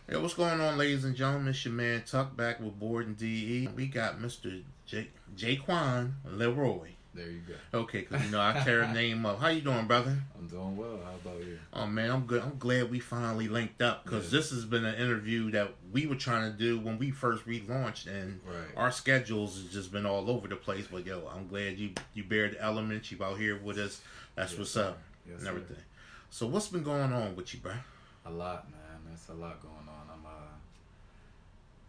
Hey, what's going on, ladies and gentlemen? It's your man Tuck back with BOREDinDE. We got Mr. JaQuanne LeRoy. There you go. Okay, because I tear a name up. How you doing, brother? I'm doing well. How about you? Oh man, I'm good. I'm glad we finally linked up because Yeah. this has been an interview that we were trying to do when we first relaunched, and Right. our schedules has just been all over the place. But yo, I'm glad you bear the elements. You out here with us. That's Yes, what's sir. up Yes, and sir. everything. So what's been going on with you, bro? A lot, man. There's a lot going on.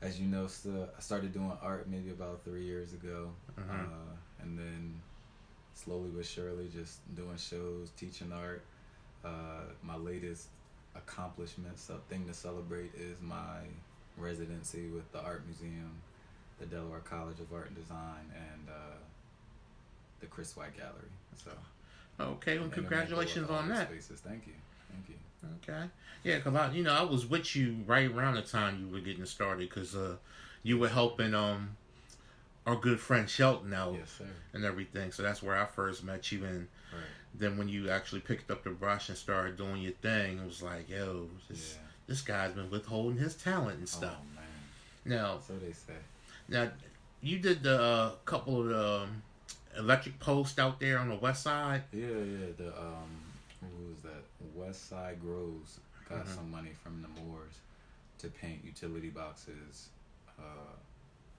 As you know, still I started doing art maybe about 3 years ago, Mm-hmm. and then slowly but surely just doing shows, teaching art. My latest accomplishment, something to celebrate, is my residency with the Art Museum, the Delaware College of Art and Design, and the Chris White Gallery. So Okay, well, I'm intermingled with congratulations all on those that. spaces. Thank you. Thank you. Okay. Yeah, cause I was with you right around the time you were getting started, cause you were Yes, sir. helping our good friend Shelton out Yes, sir. and everything. So that's where I first met you, and Right. then when you actually picked up the brush and started doing your thing, it was like, yo, this Yeah. this guy's been withholding his talent and Oh stuff. man. Now, So they say. now, you did the couple of the electric posts out there on the west side. Yeah, yeah. The who was that? West Side Grows got Hmm. some money from the Moors to paint utility boxes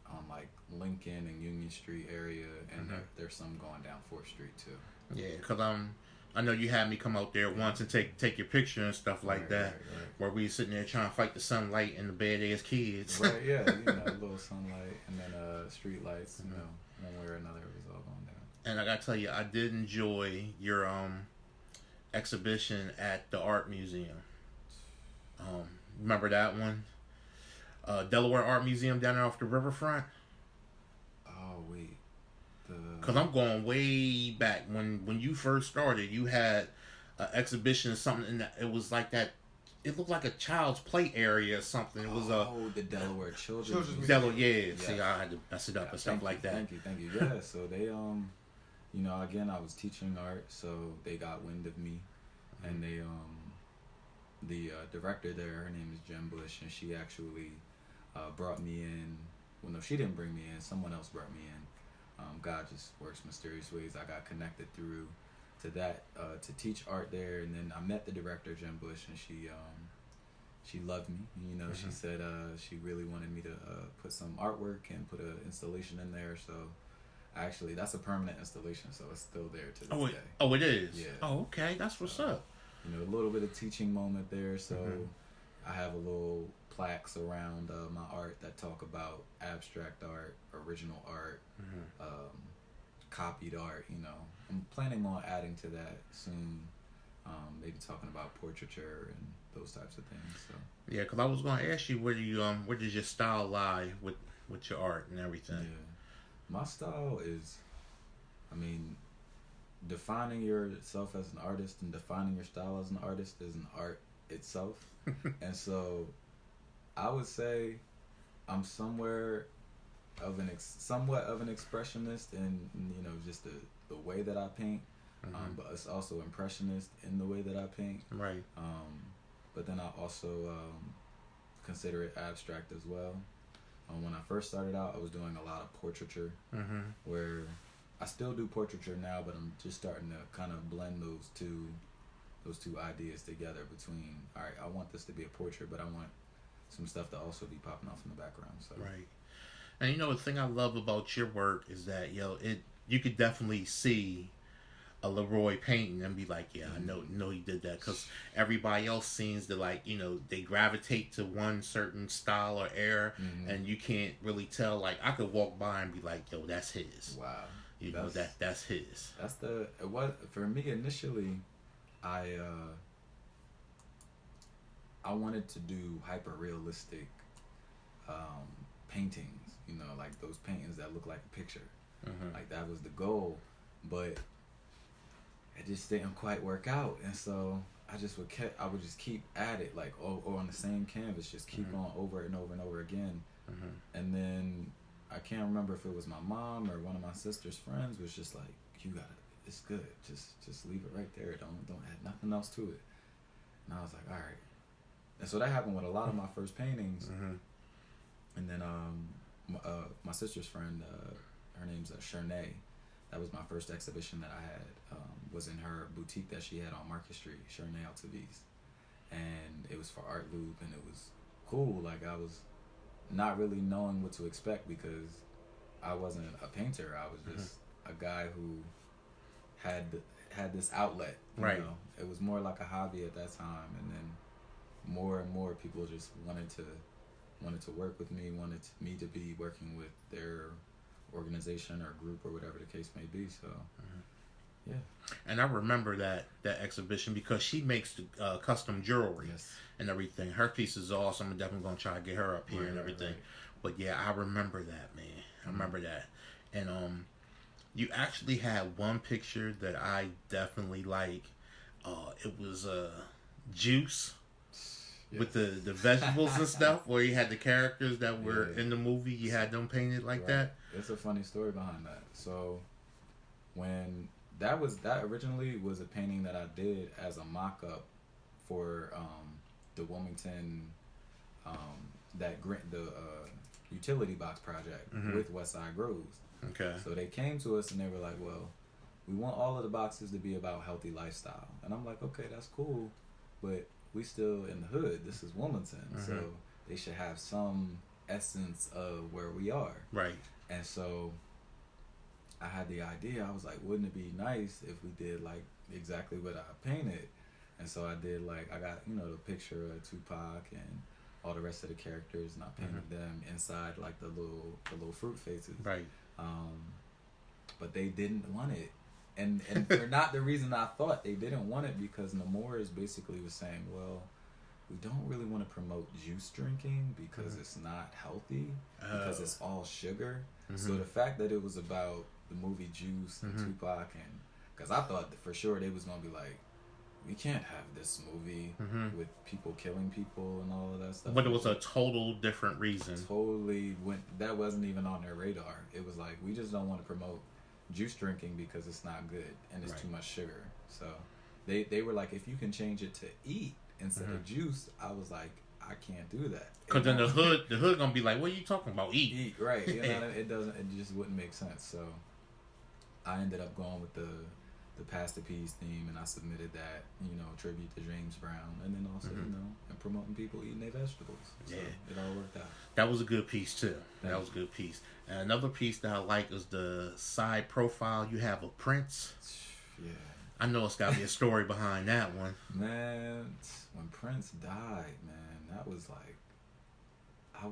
on like Lincoln and Union Street area, and Hmm. there's some going down 4th Street too. Yeah, cause I know you had me come out there once and take your picture and stuff Right, like that, right, where we sitting there trying to fight the sunlight and the bad ass kids. right. Right, yeah. You know, a little sunlight and then street lights. You Mhm. know, one way or another, it was all going down. And I gotta tell you, I did enjoy your exhibition at the art museum. Remember that one? Delaware Art Museum down there off the riverfront. Oh wait, the Cause I'm going way back when you first started. You had an exhibition or something, and it was like that. It looked like a child's play area or something. It was a the Delaware Children's Children's Museum. Delaware. Yeah, Yes. see, I had to mess it up Yeah, and stuff like that. thank you. Yeah, so they you know, again, I was teaching art, so they got wind of me, and they the director there, her name is Jen Bush, and she actually brought me in. Well, no, she didn't bring me in. Someone else brought me in. God just works mysterious ways. I got connected through to that to teach art there, and then I met the director Jen Bush, and she loved me. You know, she said she really wanted me to put some artwork and put an installation in there. So actually, that's a permanent installation, so it's still there to Oh, this day. it is. Yeah. Oh, okay, that's what's So up. you know, a little bit of teaching moment there. So Mhm. I have a little plaques around my art that talk about abstract art, original art, Hmm. copied art. You know, I'm planning on adding to that soon. Maybe talking about portraiture and those types of things. So Yeah, because I was going to ask you where does your style lie with your art and everything? yeah, my style is, I mean, defining yourself as an artist and defining your style as an artist is an art itself. And so I would say I'm somewhat of an expressionist in, you know, just the way that I paint, Hmm. but it's also impressionist in the way that I paint. Right. But then I also consider it abstract as well. When I first started out, I was doing a lot of portraiture, Hmm. where I still do portraiture now, but I'm just starting to kind of blend those two ideas together. Between, all right, I want this to be a portrait, but I want some stuff to also be popping off in the background. So Right. And the thing I love about your work is that you could definitely see a Leroy painting and be like, yeah, I know he did that, because everybody else seems to, like, they gravitate to one certain style or era, hmm and you can't really tell. Like, I could walk by and be like, yo, that's his. wow, That's his. that's the it was for me initially. I I wanted to do hyper realistic um, paintings, you know, like those paintings that look like a picture. Hmm. Like that was the goal, but it just didn't quite work out, and so I would just keep at it, like or on the same canvas, just keep Hmm. on over and over and over again, Hmm. and then I can't remember if it was my mom or one of my sister's friends was just like, you gotta, it's good, just leave it right there, don't add nothing else to it, and I was like, all right, And so that happened with a lot of my first paintings. Mm-hmm. And then my sister's friend, her name's Shernay. That was my first exhibition that I had. Was in her boutique that she had on Market Street, Shernay Altavis. And it was for Art Loop, and it was cool. Like, I was not really knowing what to expect because I wasn't a painter. I was just a guy who had this outlet. You know? It was more like a hobby at that time, and then more and more people just wanted to work with me, wanted me to be working with their organization or group or whatever the case may be. So. Yeah. And I remember that exhibition because she makes the custom jewelry and everything. Her piece is awesome. I'm definitely going to try to get her up here and everything. Right. But yeah, I remember that, man. I remember that. And you actually had one picture that I definitely like. It was Juice with the vegetables and stuff, where you had the characters that were in the movie. You had them painted like that. It's a funny story behind that. So when that originally was a painting that I did as a mock-up for the Wilmington the utility box project with Westside Groves. Okay. So they came to us and they were like, well, we want all of the boxes to be about healthy lifestyle. And I'm like, okay, that's cool, but we still in the hood. This is Wilmington, so they should have some essence of where we are. Right. And so I had the idea. I was like, wouldn't it be nice if we did like exactly what I painted? And so I did, like, I got, the picture of Tupac and all the rest of the characters, and I painted them inside like the little fruit faces. Right. But they didn't want it. And for not the reason I thought. They didn't want it because Nemours basically was saying, well, we don't really want to promote juice drinking because it's not healthy, because it's all sugar. So the fact that it was about the movie Juice and Tupac, and because I thought that for sure they was going to be like, we can't have this movie with people killing people and all of that stuff. But it was a total different reason. That wasn't even on their radar. It was like, we just don't want to promote juice drinking because it's not good and it's too much sugar. So they were like, if you can change it to eat instead of juice, I was like, I can't do that. Because then the hood gonna be like, what are you talking about? Eat, right? You know, it just wouldn't make sense. So I ended up going with the Past the Peas theme, and I submitted that, tribute to James Brown, and then also, and promoting people eating their vegetables. So it all worked out. That was a good piece too. That was a good piece. And another piece that I like is the side profile you have of Prince. Yeah. I know it's got to be a story behind that one. Man, when Prince died, man, that was like, I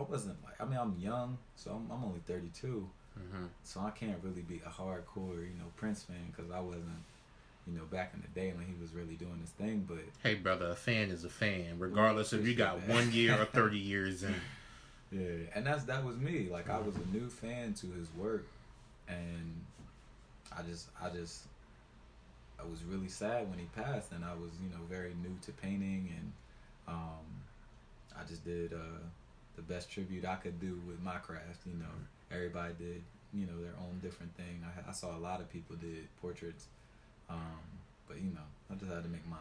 wasn't like, I mean, I'm young, so I'm only 32. So I can't really be a hardcore, Prince fan, because I wasn't, back in the day when he was really doing his thing. But hey, brother, a fan is a fan, regardless if you got 1 year or 30 years in. Yeah, and that was me. Like, I was a new fan to his work, and I was really sad when he passed, and I was, very new to painting, and I just did the best tribute I could do with my craft. Everybody did, their own different thing. I saw a lot of people did portraits, but I just had to make mine.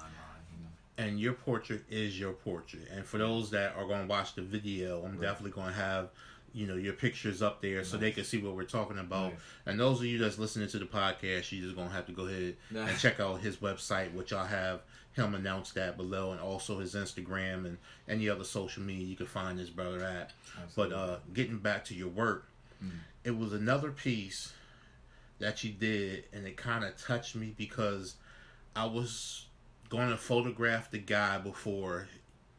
And your portrait is your portrait. And for those that are going to watch the video, I'm definitely going to have, your pictures up there so they can see what we're talking about. And those of you that's listening to the podcast, you're just going to have to go ahead and check out his website, which I'll have him announce that below, and also his Instagram and any other social media you can find this brother at. Absolutely. But getting back to your work, it was another piece that you did, and it kind of touched me because I was going to photograph the guy before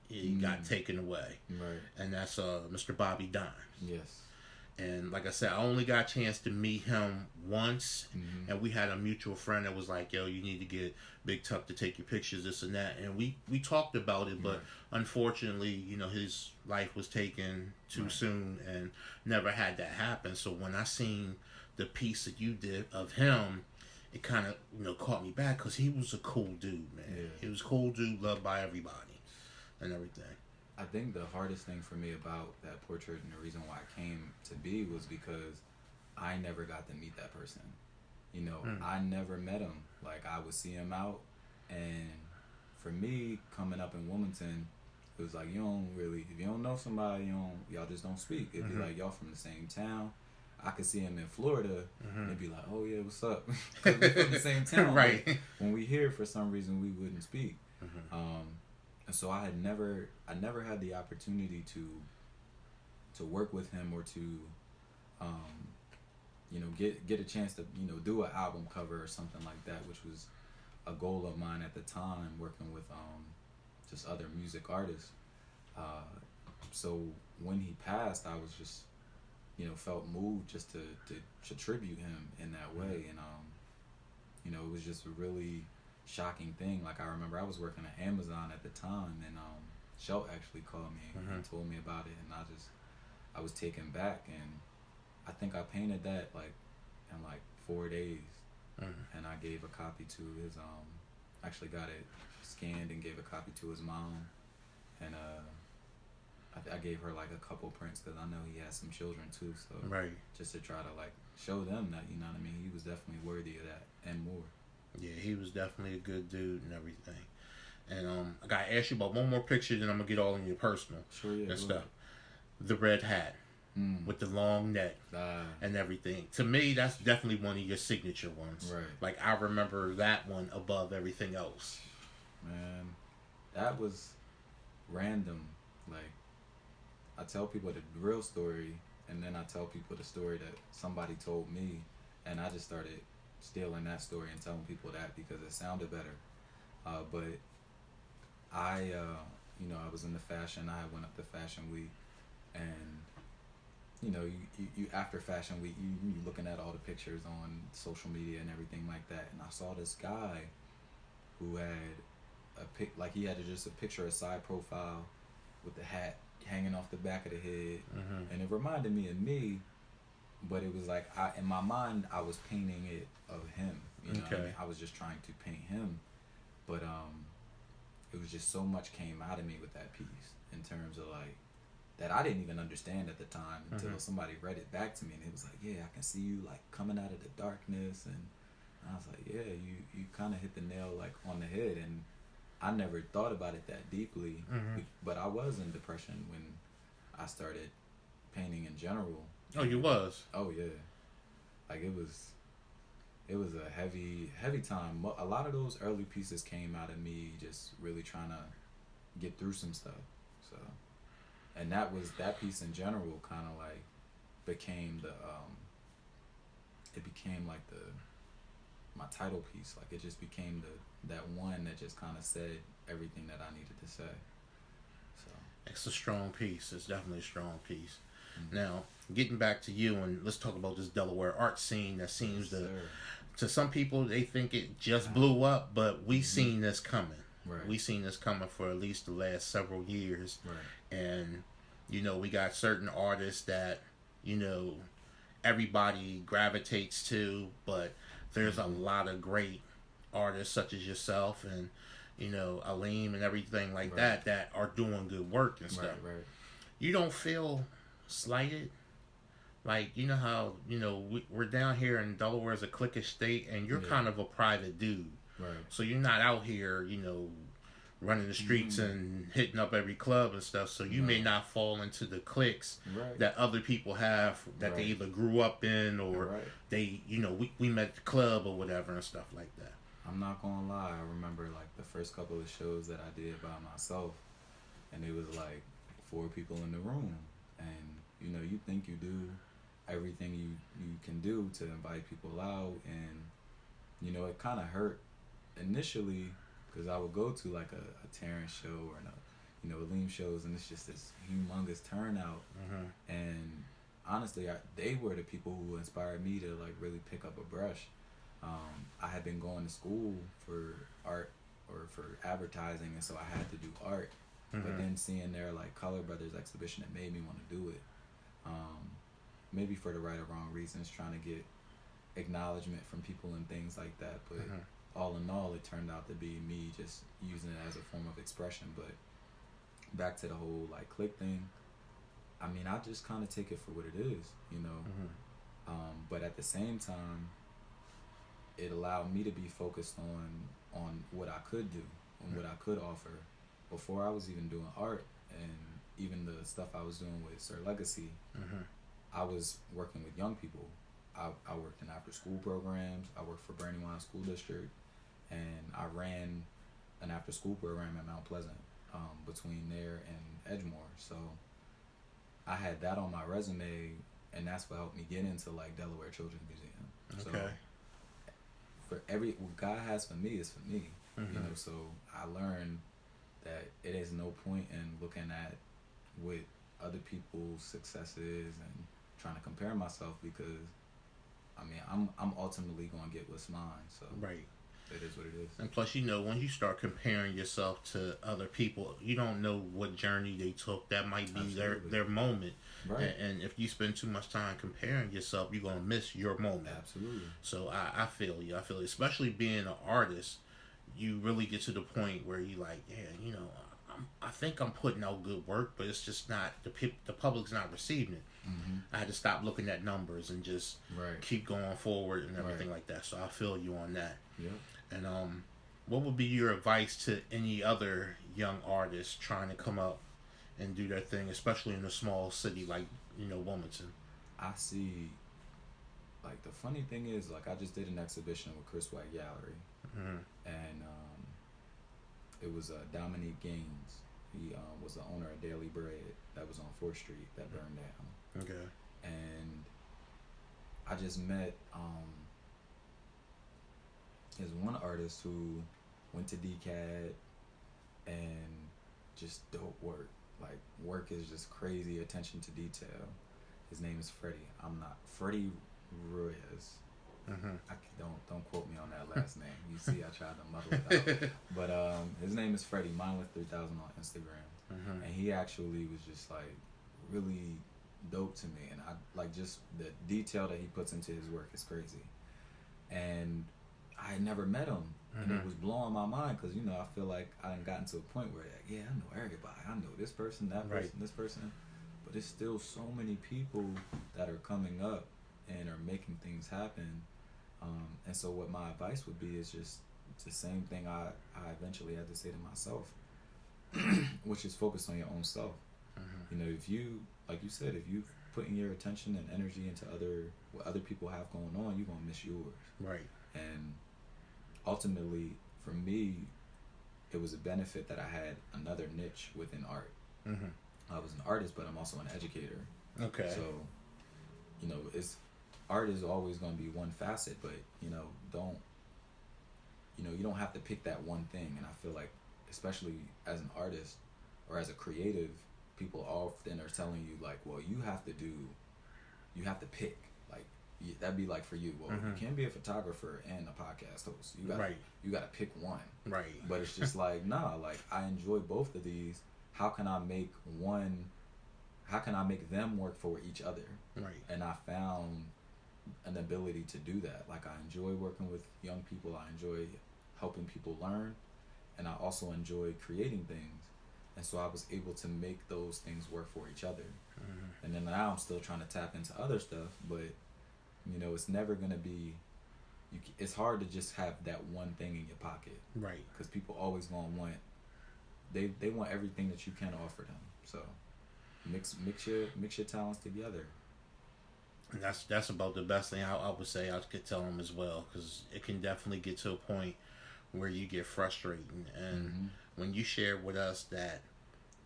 he got taken away. Right. And that's Mr. Bobby Dimes. Yes. And like I said, I only got a chance to meet him once, and we had a mutual friend that was like, yo, you need to get Big Tuck to take your pictures, this and that. And we talked about it, but unfortunately, his life was taken too soon and never had that happen. So when I seen the piece that you did of him, it kind of, caught me back because he was a cool dude, man. Yeah. He was a cool dude, loved by everybody and everything. I think the hardest thing for me about that portrait, and the reason why it came to be, was because I never got to meet that person. I never met him. Like, I would see him out, and for me, coming up in Wilmington, It was like, you don't really, if you don't know somebody, y'all just don't speak. It'd be like, y'all from the same town. I could see him in Florida, and it'd be like, oh yeah, what's up? Because we're from the same town. Right. But when we here, for some reason, we wouldn't speak. And so I never had the opportunity to work with him or to, get a chance to, do an album cover or something like that, which was a goal of mine at the time, working with just other music artists. So when he passed, I was just, felt moved just to tribute him in that way. And, it was just a really shocking thing. Like, I remember I was working at Amazon at the time, and Shelt actually called me and told me about it, and I was taken back, and I think I painted that in 4 days, and I gave a copy to his actually got it scanned and gave a copy to his mom, and I gave her a couple prints because I know he has some children too, so right, just to try to show them that, you know what I mean, he was definitely worthy of that and more. Yeah, he was definitely a good dude and everything. And I gotta ask you about one more picture, then I'm gonna get all in your personal and stuff. The red hat with the long neck and everything. To me, that's definitely one of your signature ones. Right. Like, I remember that one above everything else. Man, that was random. I tell people the real story, and then I tell people the story that somebody told me, and I just started stealing that story and telling people that because it sounded better. But I was in the fashion. I went up to Fashion Week, and you after Fashion Week, you looking at all the pictures on social media and everything like that, and I saw this guy who had he had just a picture, a side profile with the hat hanging off the back of the head, and it reminded me of me, but it was in my mind I was painting it of him. You know what I mean? I was just trying to paint him, but it was just so much came out of me with that piece in terms of that I didn't even understand at the time until somebody read it back to me, and it was like, yeah, I can see you coming out of the darkness, and I was like, yeah, you kind of hit the nail on the head, and I never thought about it that deeply, but I was in depression when I started painting in general. Oh, you was? Oh yeah, it was a heavy time. A lot of those early pieces came out of me just really trying to get through some stuff. So, and that piece in general kind of became my title piece. It just became that one that just kind of said everything that I needed to say. So it's a strong piece. It's definitely a strong piece. Now, getting back to you, and let's talk about this Delaware art scene that seems to some people, they think it just blew up, but we seen this coming. Right. We seen this coming for at least the last several years. Right. And we got certain artists that everybody gravitates to, but there's a lot of great artists such as yourself and Aleem and everything like that are doing good work and stuff. Right. You don't feel slighted? How we're down here in Delaware as a cliquish state, and you're kind of a private dude, right? So you're not out here running the streets and hitting up every club and stuff, so you may not fall into the cliques that other people have that they either grew up in or they we met at the club or whatever and stuff like that. I'm not gonna lie, I remember the first couple of shows that I did by myself, and it was 4 people in the room, and you think you do everything you can do to invite people out, and it kind of hurt initially because I would go to a Terrence show or Aleem shows, and it's just this humongous turnout, and honestly they were the people who inspired me to really pick up a brush. I had been going to school for art or for advertising, and so I had to do art, but then seeing their Color Brothers exhibition, it made me want to do it, maybe for the right or wrong reasons, trying to get acknowledgement from people and things like that, but all in all, it turned out to be me just using it as a form of expression. But back to the whole click thing, I mean, I just kind of take it for what it is, but at the same time, it allowed me to be focused on what I could do and what I could offer, before I was even doing art and even the stuff I was doing with Sir Legacy, Mm-hmm. I was working with young people. I worked in after school programs. I worked for Brandywine School District, and I ran an after school program at Mount Pleasant, between there and Edgemore. So I had that on my resume, and that's what helped me get into like Delaware Children's Museum. Okay. So for what God has for me is for me, Mm-hmm. you know. So I learned that it is no point in looking at what other people's successes and trying to compare myself, because I mean I'm ultimately gonna get what's mine. So Right. it is what it is. And plus, when you start comparing yourself to other people, you don't know what journey they took. That might be Absolutely. their moment. Right. And if you spend too much time comparing yourself, you're gonna miss your moment. Absolutely. So I feel you. I feel you. Especially being an artist, you really get to the point where you like, yeah, I think I'm putting out good work, but it's just not the public's not receiving it. Mm-hmm. I had to stop looking at numbers and just Right. keep going forward and everything Right. like that. So I feel you on that. Yep. And what would be your advice to any other young artists trying to come up and do their thing, especially in a small city like Wilmington? I see. Like the funny thing is, like I just did an exhibition with Chris White Gallery, Mm-hmm. and it was Dominique Gaines. He was the owner of Daily Bread that was on 4th Street that burned down. Okay. And I just met his one artist who went to DCAD and just dope work. Like work is just crazy attention to detail. His name is Freddie. I'm not Freddie Reyes. Mm-hmm. Don't quote me on that last name. You see, I tried to muddle it out. But his name is Freddie, Mindless3000 on Instagram, Mm-hmm. and he actually was just like really dope to me, and I like just the detail that he puts into his work is crazy. And I had never met him, and it was blowing my mind because I feel like I had gotten to a point where like, yeah, I know everybody. I know this person, that person, Right. this person, but there's still so many people that are coming up and are making things happen. And so what my advice would be is just it's the same thing I eventually had to say to myself, which is focus on your own self. Mm-hmm. If you, like you said, if you putting your attention and energy into what other people have going on, you're gonna miss yours. Right. And ultimately, for me, it was a benefit that I had another niche within art. Mm-hmm. I was an artist, but I'm also an educator. Okay. So, it's art is always going to be one facet, but don't you don't have to pick that one thing. And I feel like, especially as an artist or as a creative, people often are telling you like, well, you have to pick. Like that'd be like for you. Well, Mm-hmm. you can't be a photographer and a podcast host. You got to pick one. Right. But it's just like, nah. Like I enjoy both of these. How can I make them work for each other? Right. And I found an ability to do that. Like I enjoy working with young people. I enjoy helping people learn, and I also enjoy creating things. And so I was able to make those things work for each other. Mm-hmm. And then now I'm still trying to tap into other stuff, but it's never gonna be. It's hard to just have that one thing in your pocket. Right. Because people always gonna want. They want everything that you can offer them. So mix your talents together. And that's about the best thing I would say I could tell them as well, because it can definitely get to a point where you get frustrating. And Mm-hmm. when you shared with us that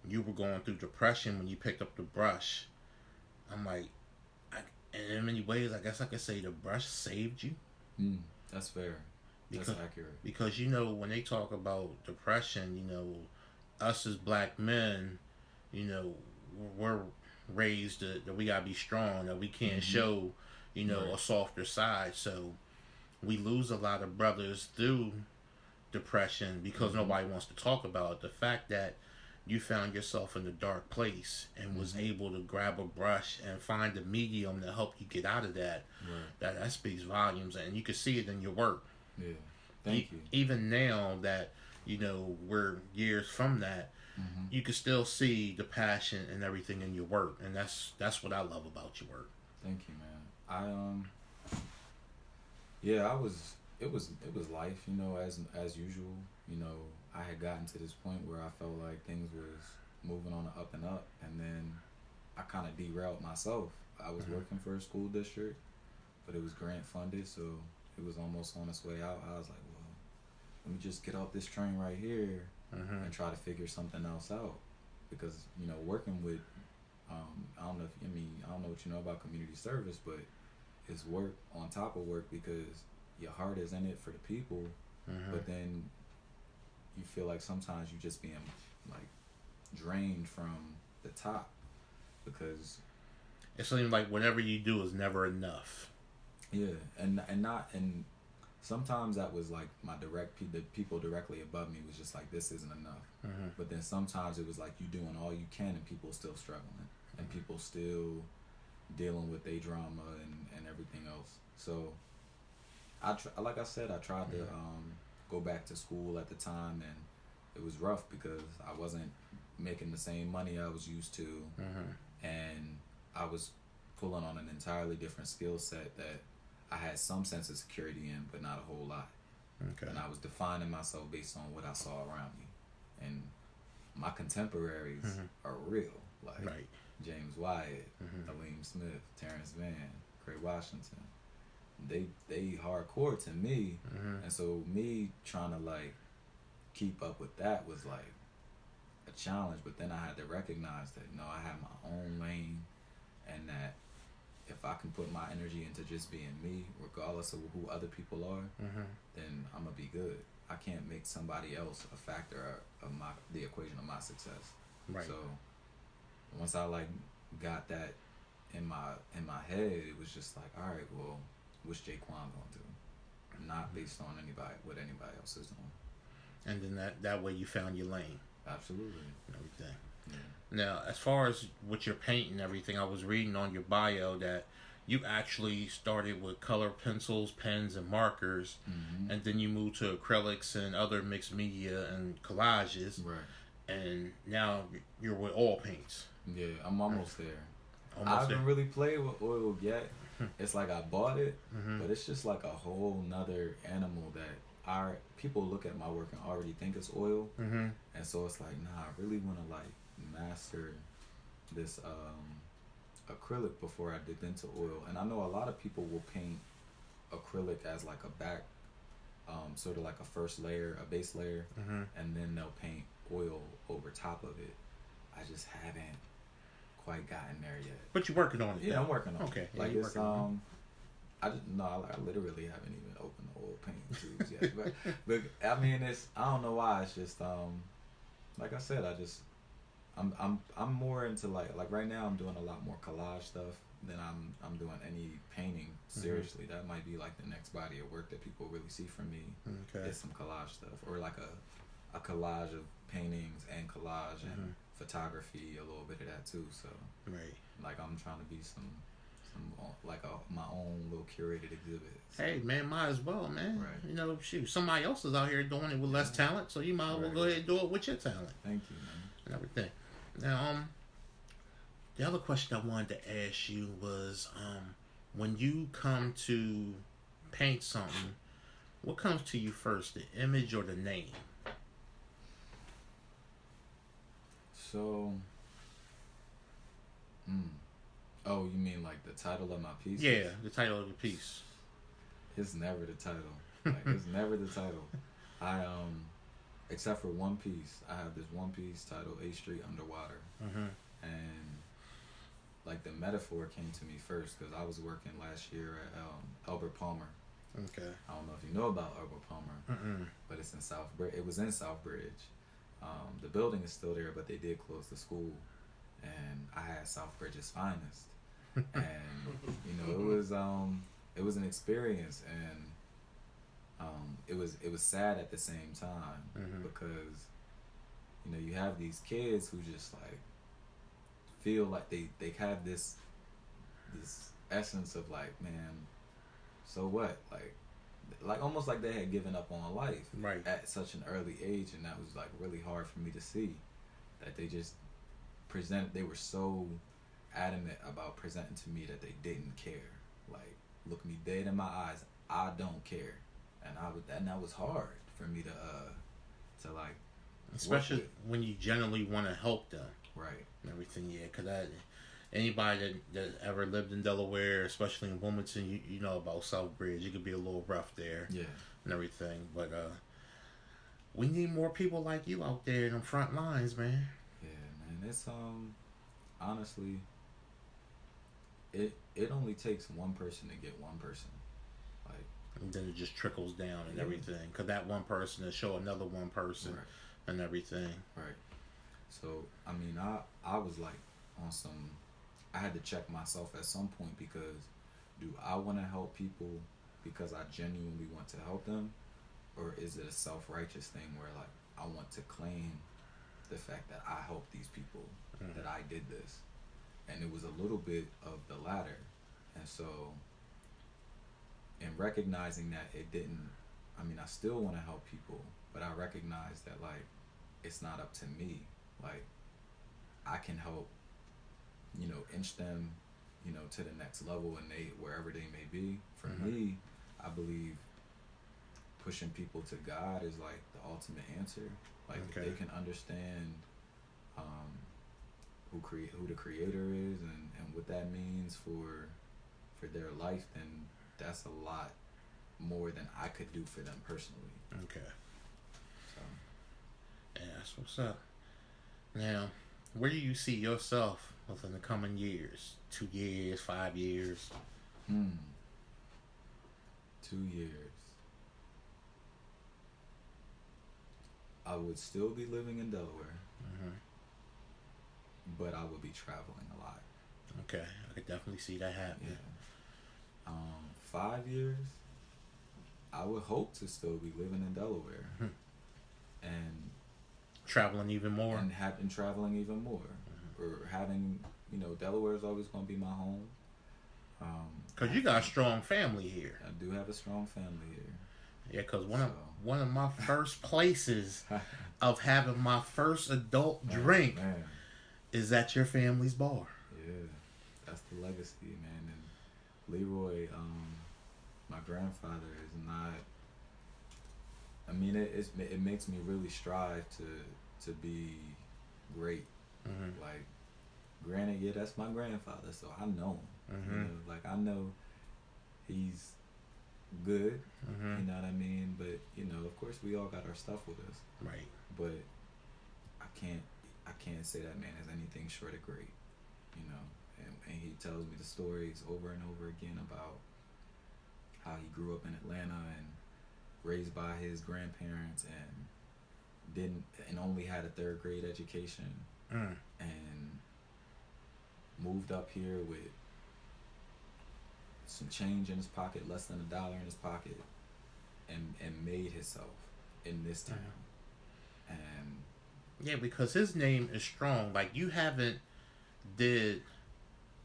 you were going through depression when you picked up the brush, I'm like, and in many ways, I guess I could say the brush saved you. That's fair. That's accurate. Because when they talk about depression, us as black men, we're raised that we gotta be strong, that we can't show, Right. a softer side. So we lose a lot of brothers through depression because nobody wants to talk about it. The fact that you found yourself in a dark place and was able to grab a brush and find a medium to help you get out of that, Right. that speaks volumes, and you can see it in your work. Yeah. Thank you. Even now that we're years from that, you can still see the passion and everything in your work, and that's what I love about your work. Thank you, man. It was life, as usual. I had gotten to this point where I felt like things was moving on the up and up, and then I kind of derailed myself. I was working for a school district, but it was grant funded, so it was almost on its way out. I was like, well, let me just get off this train right here and try to figure something else out, because working with I don't know what you know about community service, but it's work on top of work, because your heart is in it for the people, but then you feel like sometimes you just being like drained from the top, because it seems like whatever you do is never enough. Yeah, and sometimes that was like the people directly above me was just like, this isn't enough. But then sometimes it was like you doing all you can and people still struggling, and people still dealing with their drama and everything else. So like I said, I tried to go back to school at the time, and it was rough because I wasn't making the same money I was used to, and I was pulling on an entirely different skill set that I had some sense of security in, but not a whole lot. Okay. And I was defining myself based on what I saw around me. And my contemporaries are real, like James Wyatt, Aleem Smith, Terrence Vann, Craig Washington. They hardcore to me, and so me trying to like keep up with that was like a challenge. But then I had to recognize that I have my own lane, and that if I can put my energy into just being me, regardless of who other people are, then I'm gonna be good. I can't make somebody else a factor of the equation of my success. Right. So once I like got that in my head, it was just like, all right, well, what's JaQuanne gonna do? Not based on what anybody else is doing. And then that way you found your lane. Absolutely. And everything. Yeah. Now, as far as with your paint and everything, I was reading on your bio that you actually started with color pencils, pens, and markers, and then you moved to acrylics and other mixed media and collages. Right. And now you're with oil paints. Yeah, I'm almost there. I haven't really played with oil yet. It's like I bought it, but it's just like a whole nother animal that people look at my work and already think it's oil. And so it's like, nah, I really want to like master this acrylic before I dip into oil. And I know a lot of people will paint acrylic as like a back, sort of like a first layer, a base layer, and then they'll paint oil over top of it. I just haven't quite gotten there yet. But you're working on it. Yeah, I'm working on it. Okay. Like it's I literally haven't even opened the oil paint tubes yet. But I mean, I don't know why. It's just like I said, I'm more into like right now I'm doing a lot more collage stuff than I'm doing any painting seriously. That might be like the next body of work that people really see from me. Okay. Is some collage stuff, or like a collage of paintings and collage and photography, a little bit of that too. So like I'm trying to be some like my own little curated exhibit. So. Hey man, might as well, man. Right. Shoot, somebody else is out here doing it with less talent, so you might as well go ahead and do it with your talent. Thank you, man. And everything. Now, the other question I wanted to ask you was, when you come to paint something, what comes to you first, the image or the name? So, oh, you mean like the title of my piece? Yeah, the title of the piece. It's never the title. Like, it's never the title. Except for one piece. I have this one piece titled A Street Underwater. And like the metaphor came to me first because I was working last year at Albert Palmer. Okay. I don't know if you know about Albert Palmer, but it's in it was in Southbridge. The building is still there, but they did close the school, and I had Southbridge's finest. And it was an experience, and it was sad at the same time because you have these kids who just like feel like they have this essence of like, man, so what, like almost like they had given up on life at such an early age, and that was like really hard for me to see, that they just they were so adamant about presenting to me that they didn't care, like look me dead in my eyes, I don't care. And that was hard for me to like, especially when you generally want to help them, right, and everything. Yeah, because anybody that ever lived in Delaware, especially in Wilmington, you know about Southbridge. It could be a little rough there, yeah, and everything. But we need more people like you out there in the front lines, man. yeah, man. It's honestly, it only takes one person to get one person, like, And then it just trickles down and yeah, everything. Because that one person will show another one person right, and everything. right. So I mean, I was like on some. I had to check myself at some point because do I want to help people because I genuinely want to help them, or is it a self-righteous thing where like I want to claim the fact that I helped these people, that I did this, and it was a little bit of the latter, and so in recognizing that it didn't, I mean I still want to help people, but I recognize that like it's not up to me, like I can help, inch them, to the next level and they wherever they may be. For me, I believe pushing people to God is like the ultimate answer. Like if they can understand who the creator is and what that means for their life, then that's a lot more than I could do for them personally. Okay. So Yeah, that's what's up. Now, where do you see yourself within the coming years? 2 years, 5 years? 2 years. I would still be living in Delaware, but I would be traveling a lot. Okay, I could definitely see that happening. Yeah. 5 years, I would hope to still be living in Delaware and traveling even more, and traveling even more, or having, Delaware is always going to be my home. Because you got a strong family here. I do have a strong family here. Yeah, because one of my first places of having my first adult drink is at your family's bar. Yeah, that's the legacy, man. And Leroy, my grandfather is not. I mean, it makes me really strive to be great. Like, granted, yeah, that's my grandfather, so I know him. Like I know he's good. You know what I mean? But of course, we all got our stuff with us. Right. But I can't say that man is anything short of great. And he tells me the stories over and over again about how he grew up in Atlanta and raised by his grandparents and only had a 3rd grade education and moved up here with some change in his pocket, less than $1 in his pocket, and made himself in this town. And yeah, because his name is strong. Like, you haven't did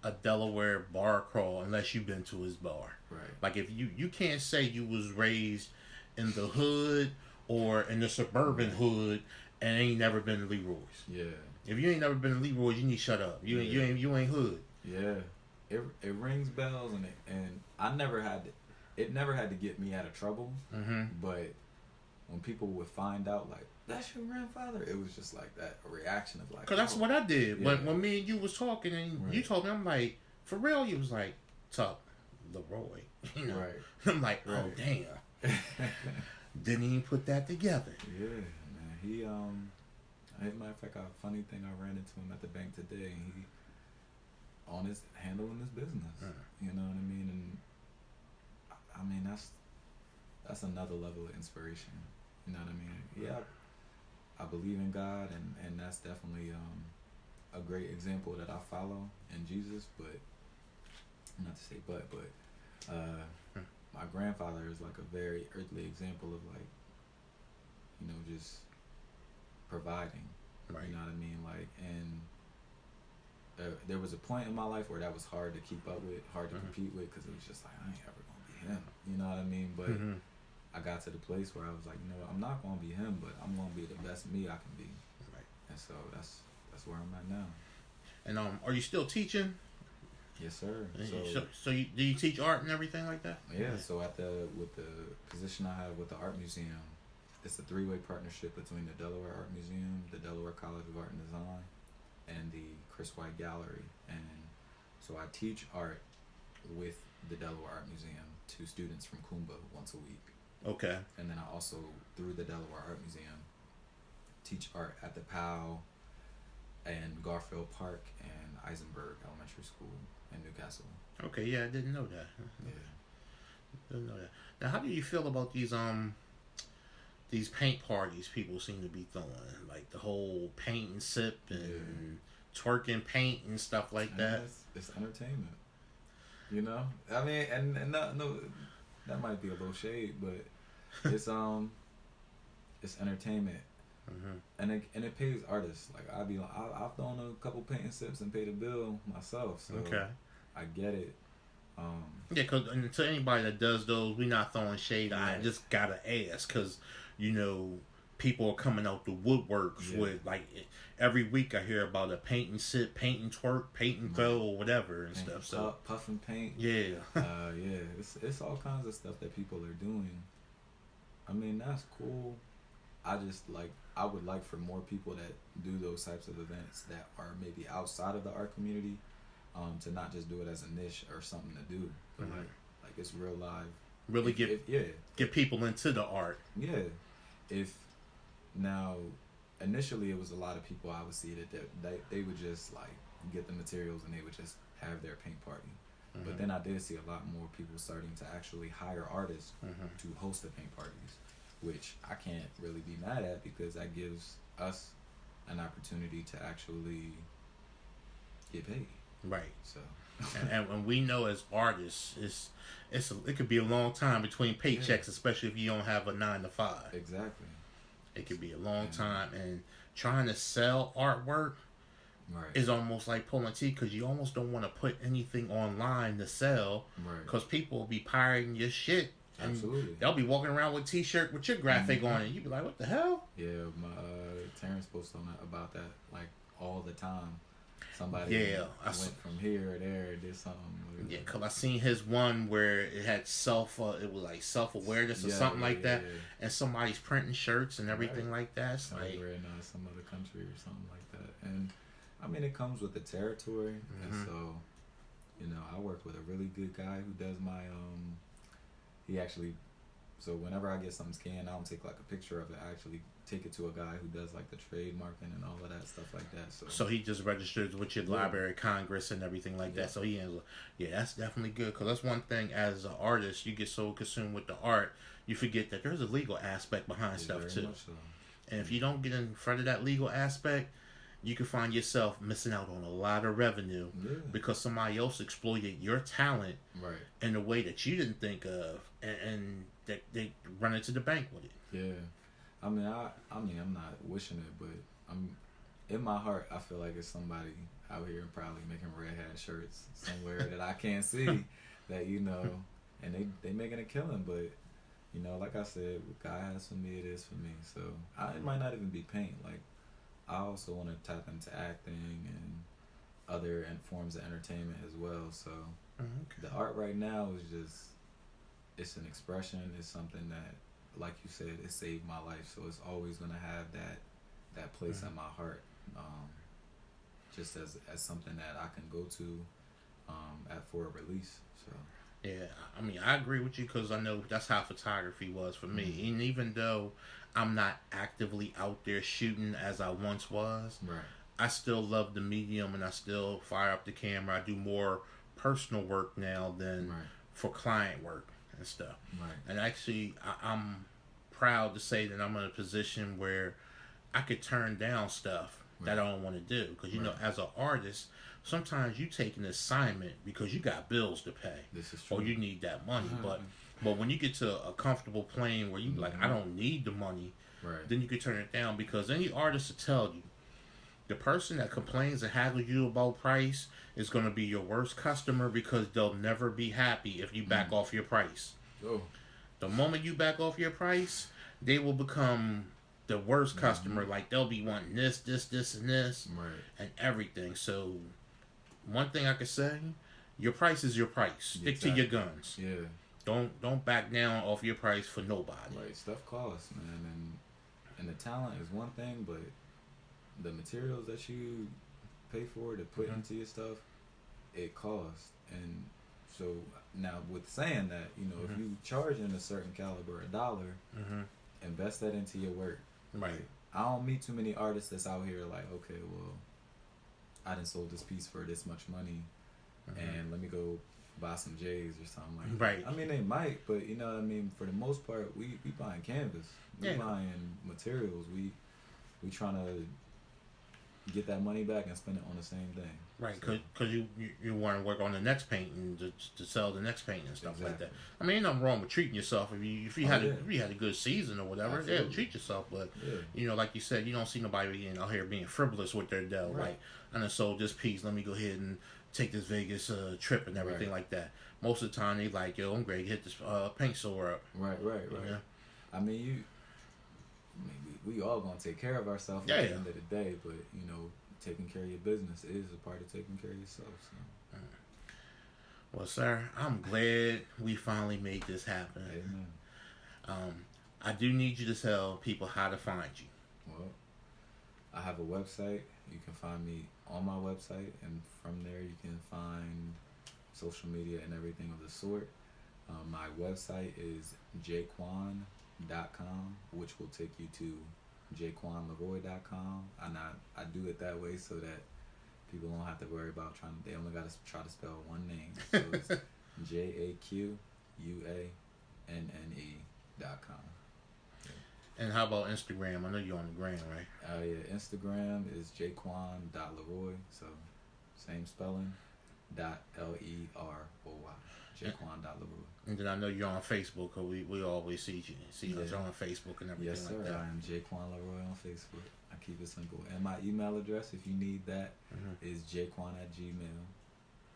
a Delaware bar crawl unless you've been to his bar. right, Like, if you can't say you was raised in the hood or in the suburban hood and ain't never been to Leroy's. yeah, If you ain't never been to Leroy's, you need to shut up. You ain't hood. yeah. It rings bells, and I never had to, it never had to get me out of trouble. But when people would find out, like, that's your grandfather, it was just like that, a reaction of like, Cause that's what I did yeah. when me and you was talking and you told me, I'm like, for real? You was like, Tuck LeRoy, Right. I'm like, oh damn, didn't even put that together. Yeah, man. He as a matter of fact, a funny thing, I ran into him at the bank today, and he handling his business. You know what I mean? And I mean that's another level of inspiration. You know what I mean? Yeah, I believe in God, and that's definitely a great example that I follow in Jesus. But not to say but my grandfather is like a very earthly example of like, just providing. Right. You know what I mean? Like, and there was a point in my life where that was hard to keep up with, hard to compete with, because it was just like, I ain't ever gonna be him. You know what I mean? But I got to the place where I was like, I'm not gonna be him, but I'm gonna be the best me I can be. Right. And so that's where I'm at now. And are you still teaching? Yes, sir. So do you teach art and everything like that? Yeah. So with the position I have with the art museum, it's a three-way partnership between the Delaware Art Museum, the Delaware College of Art and Design, and the Chris White Gallery. And so I teach art with the Delaware Art Museum to students from Kumba once a week. Okay. And then I also, through the Delaware Art Museum, teach art at the Powell and Garfield Park and Eisenberg Elementary School in Newcastle. Okay, yeah, I didn't know that. Yeah. Didn't know that. Now, how do you feel about these paint parties people seem to be throwing? Like the whole paint and sip and twerking paint and stuff like that. It's entertainment. You know? I mean, and no, that might be a little shade, but it's entertainment. And it pays artists. Like I've thrown a couple paint and sips and paid a bill myself, so I get it. Yeah, because to anybody that does those, we're not throwing shade. I just gotta ask, because you know people are coming out the woodworks with, like, every week I hear about a paint and sip, paint and twerk, paint and throw, or whatever and paint stuff. And so puff and paint. Yeah. It's all kinds of stuff that people are doing. I mean, that's cool. I would like for more people that do those types of events that are maybe outside of the art community, to not just do it as a niche or something to do, but like it's real live. Really get people into the art. Yeah. If now, initially it was a lot of people I would see that they would just like get the materials and they would just have their paint party. But then I did see a lot more people starting to actually hire artists to host the paint parties, which I can't really be mad at, because that gives us an opportunity to actually get paid. Right. So, and we know as artists, it could be a long time between paychecks, especially if you don't have a 9 to 5. Exactly. It could be a long time, and trying to sell artwork is almost like pulling teeth, because you almost don't want to put anything online to sell, because people will be pirating your shit. Absolutely. They'll be walking around with a t-shirt with your graphic on it. You'd be like, what the hell? Yeah, my Terrence posts on that about that like all the time. Somebody went from here or there, did something. Yeah, because I seen his one where it had it was like self-awareness or something like that, and somebody's printing shirts and everything like that. It's like, in some other country or something like that. And I mean, it comes with the territory. And so, you know, I work with a really good guy who does my so whenever I get something scanned, I don't take like a picture of it. I actually take it to a guy who does like the trademarking and all of that stuff like that. So he just registers with your Library of Congress and everything like that. So that's definitely good, because that's one thing as an artist, you get so consumed with the art, you forget that there's a legal aspect behind stuff too. So. And if you don't get in front of that legal aspect, you can find yourself missing out on a lot of revenue because somebody else exploited your talent in a way that you didn't think of, and they run into the bank with it. Yeah, I mean, I'm not wishing it, but I'm in my heart. I feel like it's somebody out here probably making red hat shirts somewhere that I can't see, that and they making a killing. But like I said, what God has for me, it is for me. So it might not even be paint. Like, I also want to tap into acting and other forms of entertainment as well. So the art right now is just, it's an expression. It's something that, like you said, it saved my life. So it's always going to have that place in my heart, just as something that I can go to for a release. So. Yeah, I mean, I agree with you, because I know that's how photography was for me. And even though I'm not actively out there shooting as I once was, I still love the medium, and I still fire up the camera. I do more personal work now than for client work and stuff. And actually, I'm proud to say that I'm in a position where I could turn down stuff that I don't want to do. Because, as an artist, sometimes you take an assignment because you got bills to pay, or you need that money. But when you get to a comfortable plane where you like, I don't need the money, then you can turn it down, because any artist will tell you, the person that complains and haggles you about price is going to be your worst customer, because they'll never be happy if you back off your price. The moment you back off your price, they will become the worst customer. Like, they'll be wanting this, and this, and everything. So one thing I could say, your price is your price. Stick to your guns. don't back down off your price for nobody. Right, stuff costs, man, and the talent is one thing, but the materials that you pay for to put into your stuff, it costs. And so now, with saying that, you know, if you charge in a certain caliber $1, invest that into your work. Right. I don't meet too many artists that's out here like, okay, well, I done sold this piece for this much money, and let me go buy some J's or something like that. Right. I mean, they might, but you know what I mean. For the most part, we buying canvas, we buying materials, we trying to get that money back and spend it on the same thing. Right, because you want to work on the next painting to sell the next painting and stuff like that. I mean, ain't nothing wrong with treating yourself if you had a good season or whatever. Yeah, treat yourself. But you know, like you said, you don't see nobody out here being frivolous with their dough. Right. Like, I done sold this piece. Let me go ahead and take this Vegas trip and everything like that. Most of the time, they like, yo, I'm great. Hit this paint store up. Right. Yeah. I mean, we all gonna take care of ourselves at the end of the day, but you know, taking care of your business is a part of taking care of yourself. So. Well, sir, I'm glad we finally made this happen. Amen. I do need you to tell people how to find you. Well, I have a website. You can find me on my website, and from there you can find social media and everything of the sort. My website is JaQuanne.com, which will take you to JaQuanneLeRoy.com, and I do it that way so that people don't have to worry about they only got to try to spell one name. So it's JaQuanne.com. And how about Instagram? I know you're on the gram, right? Oh yeah, Instagram is JaQuanne.LeRoy, so same spelling, .LEROY, JaQuanne.LeRoy. And then I know you're on Facebook, because we always see you on Facebook and everything yes, sir. like that. I am JaQuanne LeRoy on Facebook. I keep it simple. And my email address, if you need that, is JaQuanne@gmail.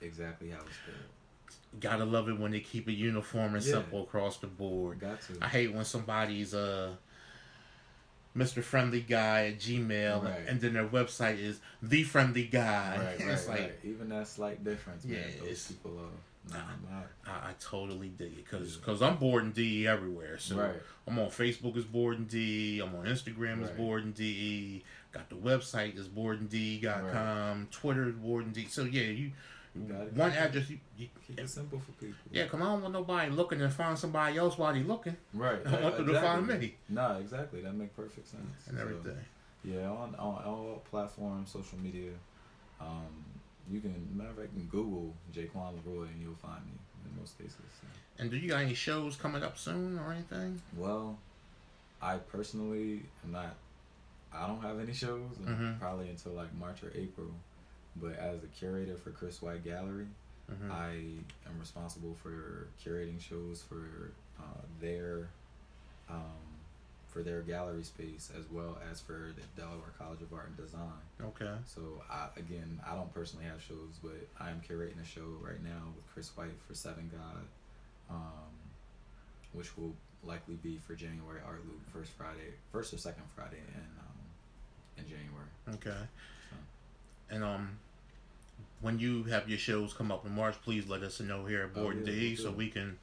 Exactly how it's spelled. Gotta love it when they keep it uniform and simple across the board. Got to. I hate when somebody's Mr. Friendly Guy at Gmail, and then their website is The Friendly Guy. Right, right. Even that slight difference, man. Those people I totally dig it, because I'm BOREDinDE everywhere. So I'm on Facebook as BOREDinDE, I'm on Instagram as BOREDinDE, got the website is BOREDinDE.com, Twitter is BOREDinDE. So yeah, one address. You keep it simple for people. Yeah, come on, I don't want nobody looking to find somebody else while they looking. Right. I want them to find me. Nah, exactly. That makes perfect sense. And everything. Yeah, on all platforms, social media. You can, matter of fact, you can Google JaQuanne LeRoy and you'll find me in most cases. So. And do you got any shows coming up soon or anything? Well, I personally I don't have any shows probably until like March or April. But as a curator for Chris White Gallery, I am responsible for curating shows for their gallery space, as well as for the Delaware College of Art and Design. Okay. So I don't personally have shows, but I am curating a show right now with Chris White for Seven God, which will likely be for January Art Loop, first or second Friday in January. Okay. So. And when you have your shows come up in March, please let us know here at BOREDinDE so we can,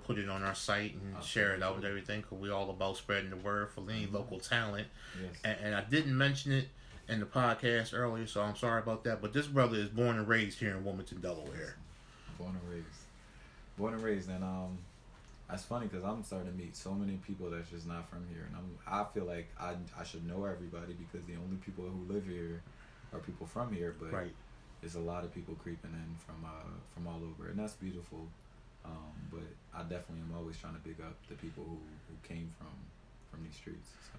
put it on our site and share it out and everything, because we're all about spreading the word for any local talent. Yes. And I didn't mention it in the podcast earlier, so I'm sorry about that. But this brother is born and raised here in Wilmington, Delaware. Born and raised, and that's funny because I'm starting to meet so many people that's just not from here, and I feel like I should know everybody, because the only people who live here are people from here, but there's a lot of people creeping in from all over, and that's beautiful. But I definitely am always trying to big up the people who came from these streets. So.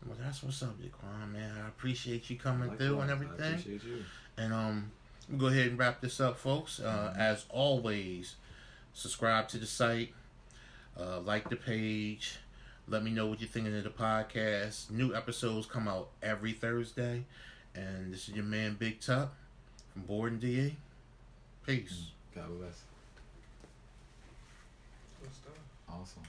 Well, that's what's up, JaQuanne, man. I appreciate you coming through and everything. I appreciate you. And we'll go ahead and wrap this up, folks. As always, subscribe to the site, like the page. Let me know what you're thinking of the podcast. New episodes come out every Thursday. And this is your man, Big Tuck, from BOREDinDE. Peace. God bless. Awesome.